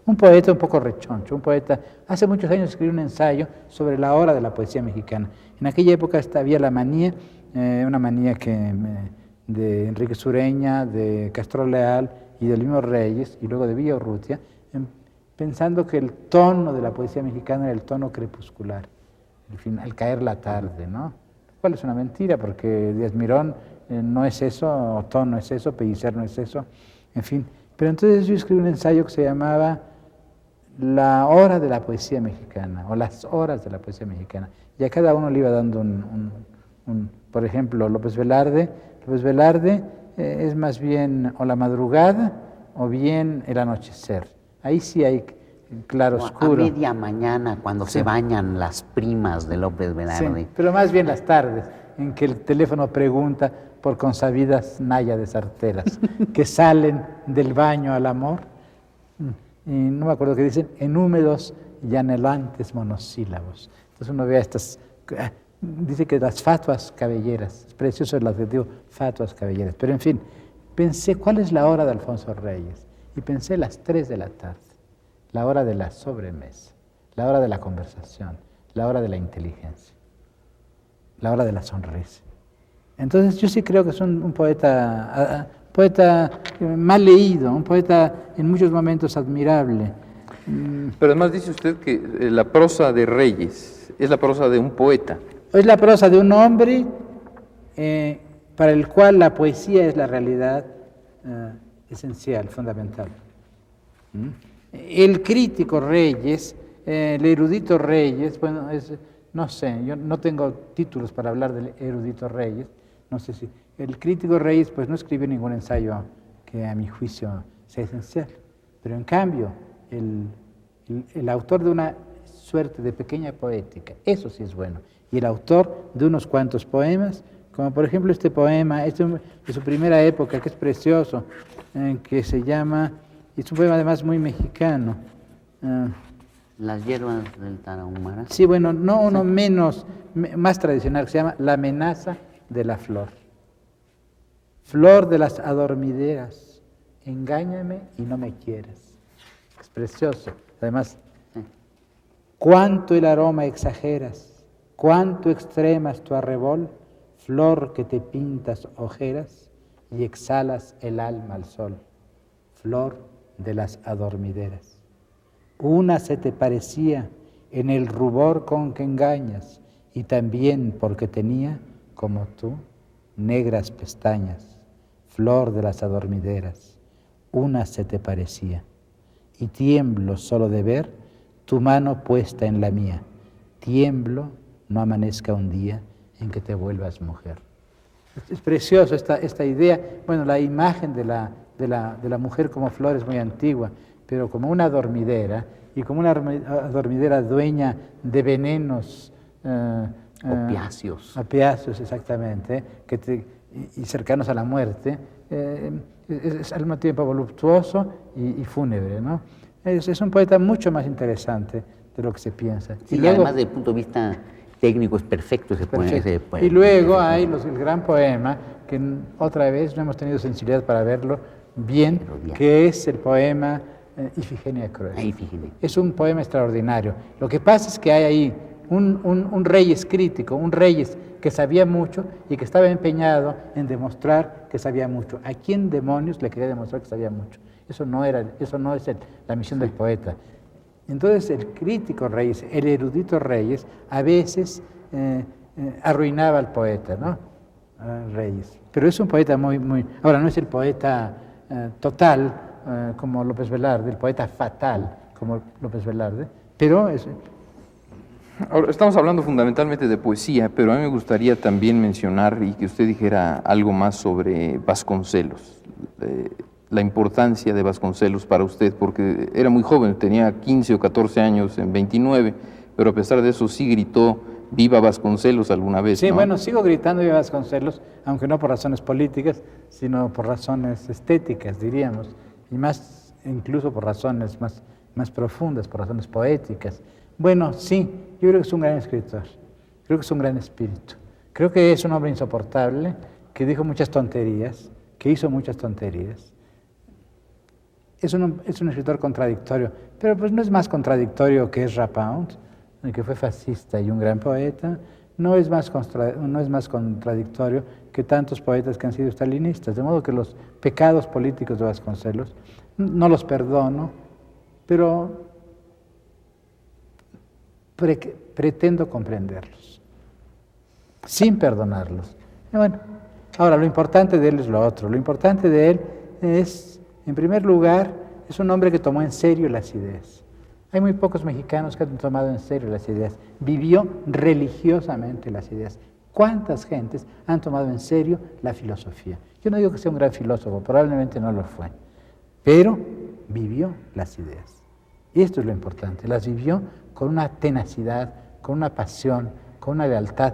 Speaker 4: Un poeta un poco rechoncho, un poeta, hace muchos años escribió un ensayo sobre la hora de la poesía mexicana. En aquella época había la manía, una manía de Enrique Sureña, de Castro Leal y del mismo Reyes, y luego de Villaurrutia, pensando que el tono de la poesía mexicana era el tono crepuscular, al caer la tarde, ¿no? Lo cual es una mentira, porque Díaz Mirón no es eso, Otón no es eso, Pellicer no es eso, en fin. Pero entonces yo escribí un ensayo que se llamaba La hora de la poesía mexicana, o las horas de la poesía mexicana, y a cada uno le iba dando por ejemplo, López Velarde es más bien o la madrugada o bien el anochecer. Ahí sí hay claro oscuro.
Speaker 3: A media mañana, cuando se bañan las primas de López Velarde.
Speaker 4: Sí, pero más bien las tardes, en que el teléfono pregunta por consabidas náyades arteras, que salen del baño al amor, y no me acuerdo qué dicen, en húmedos y anhelantes monosílabos. Entonces uno ve dice que las fatuas cabelleras, es precioso el adjetivo fatuas cabelleras, pero en fin, pensé, ¿cuál es la hora de Alfonso Reyes? Y pensé las 3 de la tarde, la hora de la sobremesa, la hora de la conversación, la hora de la inteligencia, la hora de la sonrisa. Entonces yo sí creo que es un poeta mal leído, un poeta en muchos momentos admirable.
Speaker 2: Pero además dice usted que la prosa de Reyes es la prosa de un poeta.
Speaker 4: Es la prosa de un hombre para el cual la poesía es la realidad esencial, fundamental. El crítico Reyes, el erudito Reyes, bueno, no sé, yo no tengo títulos para hablar del erudito Reyes, no sé si... El crítico Reyes pues no escribió ningún ensayo que a mi juicio sea esencial, pero en cambio el autor de una suerte de pequeña poética, eso sí es bueno, y el autor de unos cuantos poemas, como por ejemplo este poema, de su primera época, que es precioso, que se llama, es un poema además muy mexicano.
Speaker 3: Las hierbas del Tarahumara.
Speaker 4: Sí, bueno, no uno más tradicional, que se llama La amenaza de la flor. Flor de las adormideras, engáñame y no me quieras. Es precioso. Además, cuánto el aroma exageras, cuánto extremas tu arrebol, flor que te pintas ojeras y exhalas el alma al sol. Flor de las adormideras. Una se te parecía en el rubor con que engañas, y también porque tenía, como tú, negras pestañas. Flor de las adormideras, una se te parecía, y tiemblo solo de ver tu mano puesta en la mía. Tiemblo, no amanezca un día en que te vuelvas mujer. Es precioso esta idea. Bueno, la imagen de la mujer como flor es muy antigua, pero como una dormidera, y como una dormidera dueña de venenos opiáceos, exactamente, y cercanos a la muerte, es al mismo tiempo voluptuoso y fúnebre, ¿no? Es un poeta mucho más interesante de lo que se piensa.
Speaker 3: Sí, y luego, además desde el punto de vista técnico es perfecto ese poema.
Speaker 4: Y luego hay el gran poema, que otra vez no hemos tenido sensibilidad para verlo bien, que es el poema Ifigenia Cruel. Es un poema extraordinario. Lo que pasa es que hay ahí un Reyes crítico, un Reyes que sabía mucho y que estaba empeñado en demostrar que sabía mucho. ¿A quién demonios le quería demostrar que sabía mucho? Eso no es la misión del poeta. Entonces el crítico Reyes, el erudito Reyes, a veces arruinaba al poeta, ¿no? Reyes. Pero es un poeta ahora no es el poeta total como López Velarde, el poeta fatal como López Velarde, pero es...
Speaker 2: Ahora, estamos hablando fundamentalmente de poesía, pero a mí me gustaría también mencionar y que usted dijera algo más sobre Vasconcelos, la importancia de Vasconcelos para usted, porque era muy joven, tenía 15 o 14 años, en 29, pero a pesar de eso sí gritó «Viva Vasconcelos» alguna vez,
Speaker 4: Sí,
Speaker 2: ¿no?
Speaker 4: bueno, sigo gritando «Viva Vasconcelos», aunque no por razones políticas, sino por razones estéticas, diríamos, y más incluso por razones más profundas, por razones poéticas. Bueno, sí, yo creo que es un gran escritor, creo que es un gran espíritu, creo que es un hombre insoportable, que dijo muchas tonterías, que hizo muchas tonterías. es un escritor contradictorio, pero pues no es más contradictorio que Ezra Pound, que fue fascista y un gran poeta, no es más contradictorio que tantos poetas que han sido stalinistas, de modo que los pecados políticos de Vasconcelos no los perdono, pero pretendo comprenderlos, sin perdonarlos. Y bueno, ahora lo importante de él es lo otro. Lo importante de él es, en primer lugar, es un hombre que tomó en serio las ideas. Hay muy pocos mexicanos que han tomado en serio las ideas. Vivió religiosamente las ideas. ¿Cuántas gentes han tomado en serio la filosofía? Yo no digo que sea un gran filósofo, probablemente no lo fue, pero vivió las ideas. Y esto es lo importante, las vivió con una tenacidad, con una pasión, con una lealtad.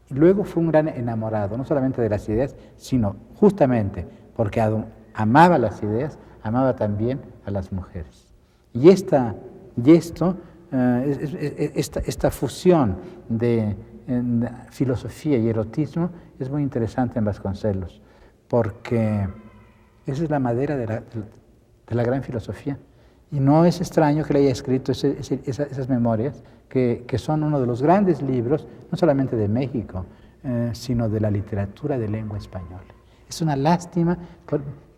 Speaker 4: Y luego fue un gran enamorado, no solamente de las ideas, sino justamente porque amaba las ideas, amaba también a las mujeres. Y esta fusión de filosofía y erotismo es muy interesante en Vasconcelos, porque esa es la madera de la gran filosofía. Y no es extraño que le haya escrito esas memorias, que son uno de los grandes libros, no solamente de México, sino de la literatura de lengua española. Es una lástima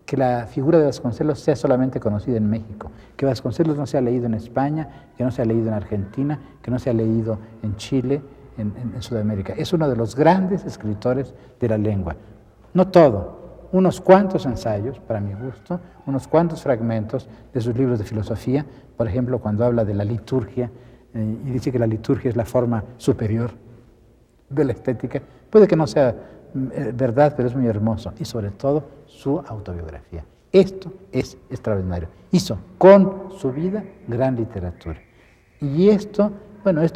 Speaker 4: que la figura de Vasconcelos sea solamente conocida en México, que Vasconcelos no sea leído en España, que no sea leído en Argentina, que no sea leído en Chile, en Sudamérica. Es uno de los grandes escritores de la lengua. No todo, unos cuantos ensayos, para mi gusto, unos cuantos fragmentos de sus libros de filosofía, por ejemplo, cuando habla de la liturgia, y dice que la liturgia es la forma superior de la estética, puede que no sea verdad, pero es muy hermoso, y sobre todo su autobiografía. Esto es extraordinario. Hizo con su vida gran literatura. Y esto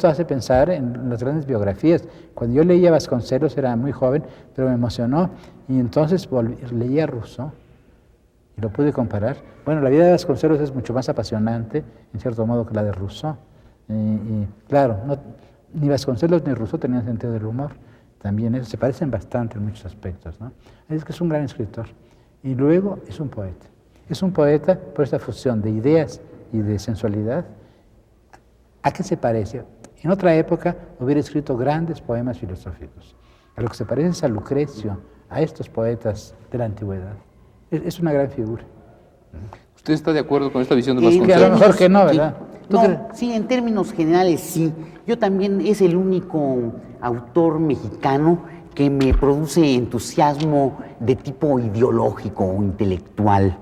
Speaker 4: hace pensar en las grandes biografías. Cuando yo leía Vasconcelos era muy joven, pero me emocionó, y entonces leía Rousseau, y lo pude comparar. Bueno, la vida de Vasconcelos es mucho más apasionante, en cierto modo, que la de Rousseau. Y claro, ni Vasconcelos ni Rousseau tenían sentido del humor. También se parecen bastante en muchos aspectos, ¿no? Es que es un gran escritor. Y luego es un poeta. Es un poeta por esta fusión de ideas y de sensualidad. ¿A qué se parece? En otra época hubiera escrito grandes poemas filosóficos. A lo que se parece es a Lucrecio, a estos poetas de la antigüedad. Es una gran figura.
Speaker 2: ¿Usted está de acuerdo con esta visión de
Speaker 4: Que
Speaker 2: Vasconcelos?
Speaker 4: a lo mejor que no, ¿verdad?
Speaker 3: Sí, en términos generales sí. Yo también es el único autor mexicano que me produce entusiasmo de tipo ideológico o intelectual,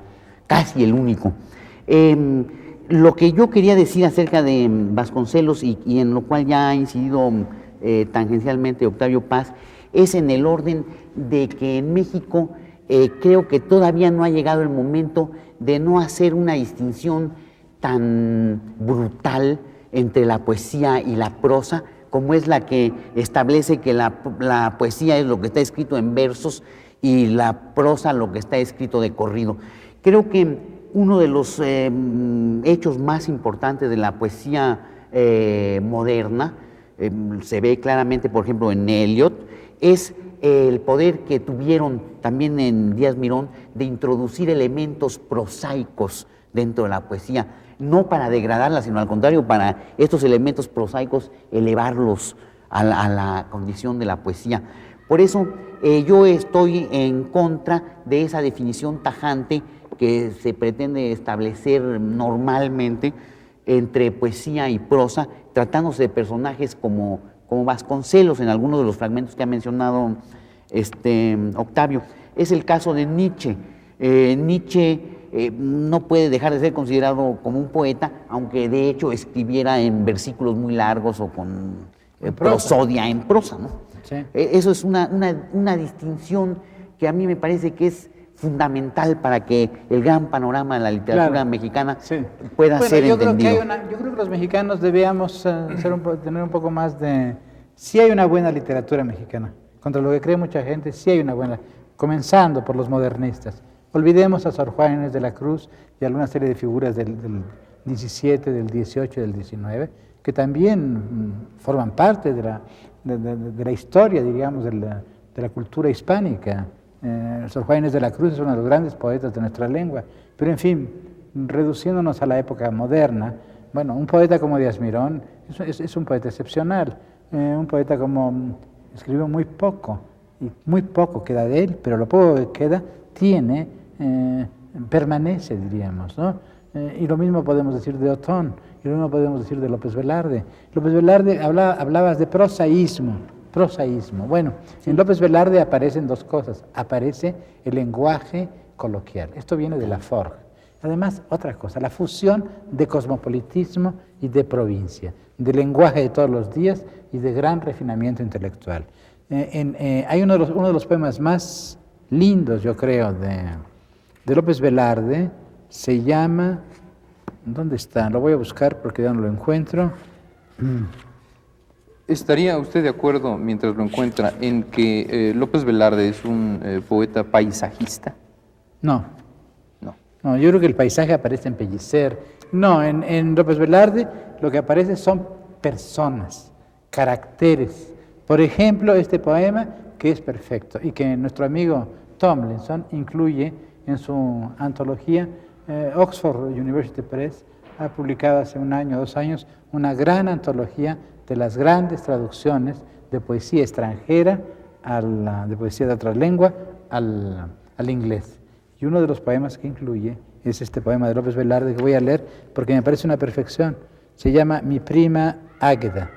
Speaker 3: casi el único. Lo que yo quería decir acerca de Vasconcelos y en lo cual ya ha incidido tangencialmente Octavio Paz, es en el orden de que en México creo que todavía no ha llegado el momento de no hacer una distinción tan brutal entre la poesía y la prosa, como es la que establece que la poesía es lo que está escrito en versos y la prosa lo que está escrito de corrido. Creo que uno de los hechos más importantes de la poesía moderna, se ve claramente, por ejemplo, en Eliot, es el poder que tuvieron también en Díaz Mirón de introducir elementos prosaicos dentro de la poesía, no para degradarla, sino al contrario, para estos elementos prosaicos elevarlos a la condición de la poesía. Por eso yo estoy en contra de esa definición tajante que se pretende establecer normalmente entre poesía y prosa, tratándose de personajes como Vasconcelos en algunos de los fragmentos que ha mencionado Octavio. Es el caso de Nietzsche. Nietzsche no puede dejar de ser considerado como un poeta, aunque de hecho escribiera en versículos muy largos o con prosodia en prosa, ¿no? Sí. Eso es una distinción que a mí me parece que es fundamental para que el gran panorama de la literatura mexicana pueda ser entendido.
Speaker 4: Yo creo que los mexicanos debíamos tener un poco más de... Sí hay una buena literatura mexicana, contra lo que cree mucha gente, sí hay una buena, comenzando por los modernistas. Olvidemos a Sor Juana Inés de la Cruz y alguna serie de figuras del 17, del 18 y del 19, que también forman parte de la historia, diríamos, de la cultura hispánica. Sor Juana Inés de la Cruz es uno de los grandes poetas de nuestra lengua. Pero en fin, reduciéndonos a la época moderna, bueno, un poeta como Díaz Mirón es un poeta excepcional. Un poeta como escribió muy poco, y muy poco queda de él, pero lo poco que queda permanece, diríamos, ¿no? Y lo mismo podemos decir de Otón, y lo mismo podemos decir de López Velarde. López Velarde hablabas de prosaísmo. Bueno, en López Velarde aparecen dos cosas. Aparece el lenguaje coloquial. Esto viene de Laforgue. Además, otra cosa, la fusión de cosmopolitismo y de provincia, de lenguaje de todos los días y de gran refinamiento intelectual. Hay uno de los poemas más lindos, yo creo, de López Velarde, se llama... ¿Dónde está? Lo voy a buscar porque ya no lo encuentro.
Speaker 2: ¿Estaría usted de acuerdo, mientras lo encuentra, en que López Velarde es un poeta paisajista?
Speaker 4: No, yo creo que el paisaje aparece en Pellicer. No, en López Velarde lo que aparece son personas, caracteres. Por ejemplo, este poema que es perfecto y que nuestro amigo Tomlinson incluye en su antología. Oxford University Press ha publicado hace un año o 2 años una gran antología de las grandes traducciones de poesía extranjera, de poesía de otra lengua, al inglés. Y uno de los poemas que incluye es este poema de López Velarde que voy a leer porque me parece una perfección. Se llama Mi prima Águeda.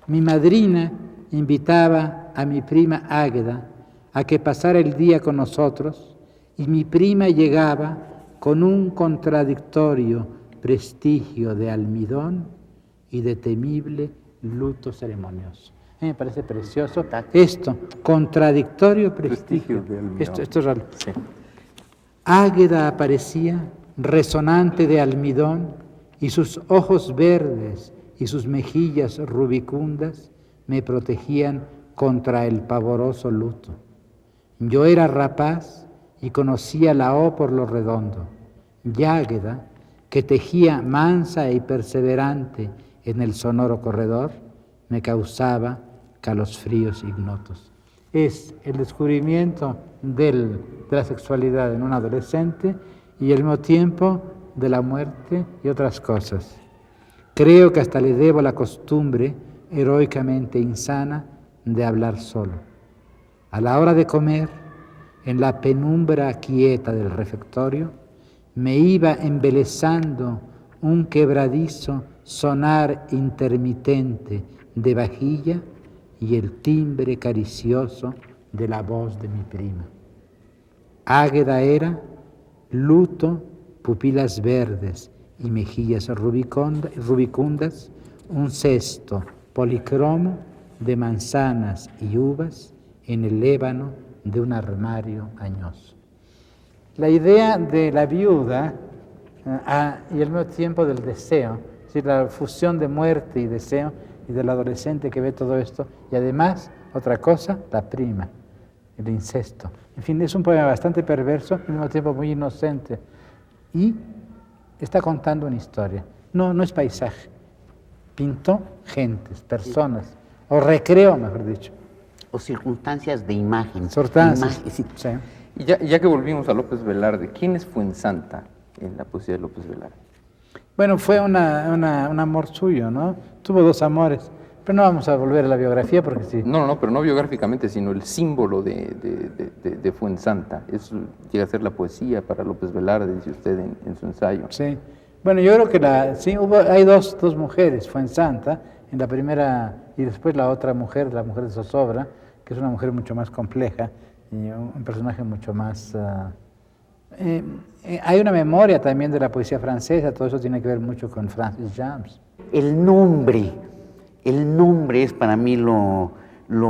Speaker 4: Mi madrina invitaba a mi prima Águeda a que pasara el día con nosotros y mi prima llegaba con un contradictorio prestigio de almidón y de temible luto ceremonioso. A mí me parece precioso esto, contradictorio prestigio de almidón. Esto es raro. Sí. Águeda aparecía, resonante de almidón, y sus ojos verdes y sus mejillas rubicundas me protegían contra el pavoroso luto. Yo era rapaz y conocía la O por lo redondo, y Águeda, que tejía mansa y perseverante en el sonoro corredor, me causaba calosfríos ignotos. Es el descubrimiento de la sexualidad en un adolescente y al mismo tiempo de la muerte y otras cosas. Creo que hasta le debo la costumbre heroicamente insana de hablar solo. A la hora de comer, en la penumbra quieta del refectorio, me iba embelesando un quebradizo sonar intermitente de vajilla y el timbre caricioso de la voz de mi prima. Águeda era luto, pupilas verdes y mejillas rubicundas, un cesto policromo de manzanas y uvas en el ébano de un armario añoso. La idea de la viuda y al mismo tiempo del deseo, es decir, la fusión de muerte y deseo y del adolescente que ve todo esto, y además, otra cosa, la prima, el incesto. En fin, es un poema bastante perverso, al mismo tiempo muy inocente, y está contando una historia. No es paisaje, pintó gentes, personas, o recreó, mejor dicho.
Speaker 3: O circunstancias de imagen.
Speaker 4: Sí.
Speaker 2: Y ya que volvimos a López Velarde, ¿quién es Fuensanta en la poesía de López Velarde?
Speaker 4: Bueno, fue un amor suyo, ¿no? Tuvo 2 amores, pero no vamos a volver a la biografía porque sí.
Speaker 2: No, pero no biográficamente, sino el símbolo de Fuensanta. Eso llega a ser la poesía para López Velarde, dice usted en su ensayo.
Speaker 4: Sí. Bueno, yo creo que hay dos mujeres, Fuensanta, en la primera, y después la otra mujer, la mujer de Zozobra, que es una mujer mucho más compleja, y un personaje mucho más... hay una memoria también de la poesía francesa, todo eso tiene que ver mucho con Francis James.
Speaker 3: El nombre es para mí lo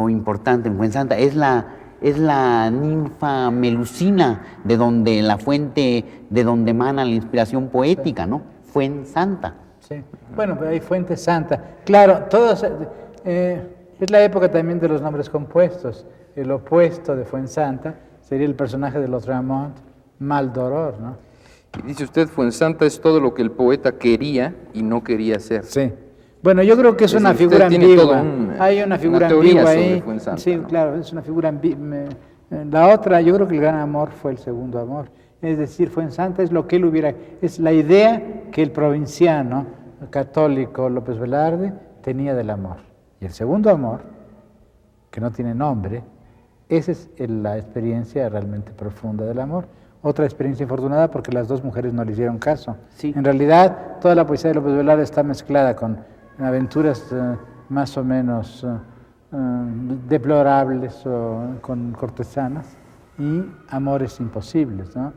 Speaker 3: importante en Fuensanta, es la ninfa Melusina, de donde la fuente, de donde emana la inspiración poética, ¿no? Fuensanta.
Speaker 4: Sí, bueno, pero hay Fuente Santa. Claro, es la época también de los nombres compuestos. El opuesto de Fuensanta sería el personaje de Lautréamont, Maldoror, ¿no?
Speaker 2: Y dice usted, Fuensanta es todo lo que el poeta quería y no quería ser.
Speaker 4: Sí. Bueno, yo creo que es una figura ambigua. Hay una figura ambigua ahí. Sí, claro, es una figura La otra, yo creo que el gran amor fue el segundo amor. Es decir, Fuensanta es lo que él hubiera, es la idea que el provinciano católico López Velarde tenía del amor. Y el segundo amor, que no tiene nombre, esa es la experiencia realmente profunda del amor. Otra experiencia infortunada porque las dos mujeres no le hicieron caso.
Speaker 3: Sí.
Speaker 4: En realidad, toda la poesía de López Velarde está mezclada con aventuras más o menos deplorables o con cortesanas y amores imposibles, ¿no?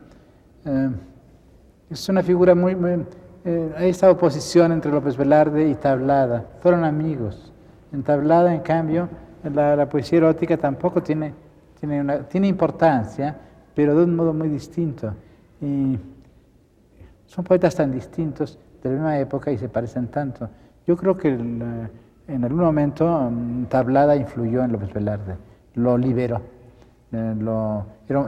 Speaker 4: Es una figura hay esta oposición entre López Velarde y Tablada. Fueron amigos. En Tablada, en cambio, la poesía erótica tampoco tiene importancia, pero de un modo muy distinto. Y son poetas tan distintos de la misma época y se parecen tanto. Yo creo que en algún momento Tablada influyó en López Velarde, lo liberó.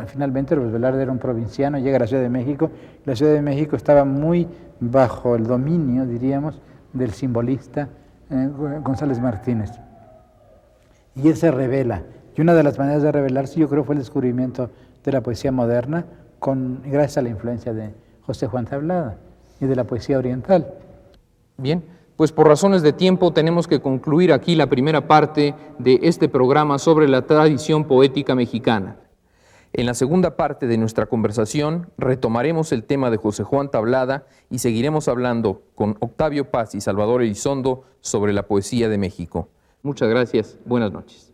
Speaker 4: Finalmente López Velarde era un provinciano, llega a la Ciudad de México. La Ciudad de México estaba muy bajo el dominio, diríamos, del simbolista González Martínez. Y él se revela. Y una de las maneras de revelarse, yo creo, fue el descubrimiento de la poesía moderna, gracias a la influencia de José Juan Tablada y de la poesía oriental.
Speaker 2: Bien, pues por razones de tiempo tenemos que concluir aquí la primera parte de este programa sobre la tradición poética mexicana. En la segunda parte de nuestra conversación retomaremos el tema de José Juan Tablada y seguiremos hablando con Octavio Paz y Salvador Elizondo sobre la poesía de México. Muchas gracias, buenas noches.